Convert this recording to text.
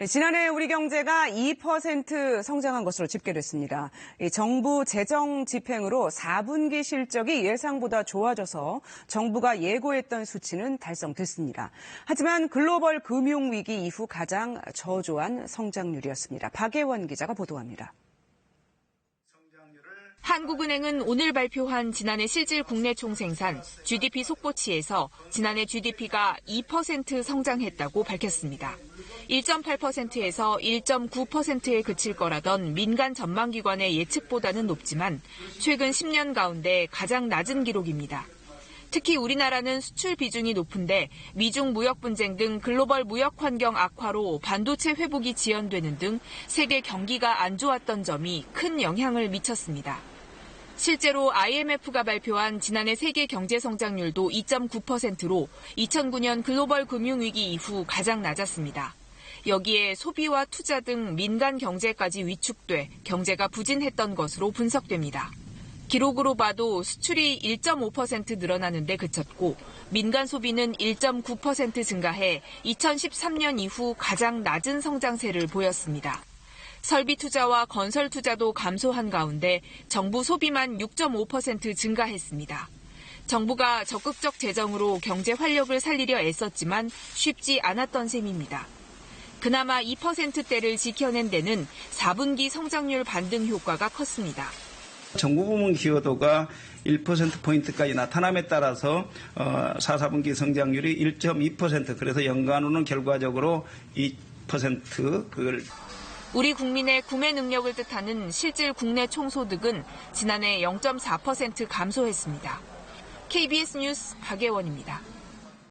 지난해 우리 경제가 2% 성장한 것으로 집계됐습니다. 정부 재정 집행으로 4분기 실적이 예상보다 좋아져서 정부가 예고했던 수치는 달성됐습니다. 하지만 글로벌 금융위기 이후 가장 저조한 성장률이었습니다. 박예원 기자가 보도합니다. 한국은행은 오늘 발표한 지난해 실질 국내 총생산 GDP 속보치에서 지난해 GDP가 2% 성장했다고 밝혔습니다. 1.8%에서 1.9%에 그칠 거라던 민간 전망기관의 예측보다는 높지만 최근 10년 가운데 가장 낮은 기록입니다. 특히 우리나라는 수출 비중이 높은데 미중 무역 분쟁 등 글로벌 무역 환경 악화로 반도체 회복이 지연되는 등 세계 경기가 안 좋았던 점이 큰 영향을 미쳤습니다. 실제로 IMF가 발표한 지난해 세계 경제 성장률도 2.9%로 2009년 글로벌 금융위기 이후 가장 낮았습니다. 여기에 소비와 투자 등 민간 경제까지 위축돼 경제가 부진했던 것으로 분석됩니다. 기록으로 봐도 수출이 1.5% 늘어나는 데 그쳤고 민간 소비는 1.9% 증가해 2013년 이후 가장 낮은 성장세를 보였습니다. 설비 투자와 건설 투자도 감소한 가운데 정부 소비만 6.5% 증가했습니다. 정부가 적극적 재정으로 경제 활력을 살리려 애썼지만 쉽지 않았던 셈입니다. 그나마 2%대를 지켜낸 데는 4분기 성장률 반등 효과가 컸습니다. 정부 부문 기여도가 1%포인트까지 나타남에 따라서 4분기 성장률이 1.2%, 그래서 연간으로는 결과적으로 2% 그걸 우리 국민의 구매 능력을 뜻하는 실질 국내 총소득은 지난해 0.4% 감소했습니다. KBS 뉴스 박예원입니다.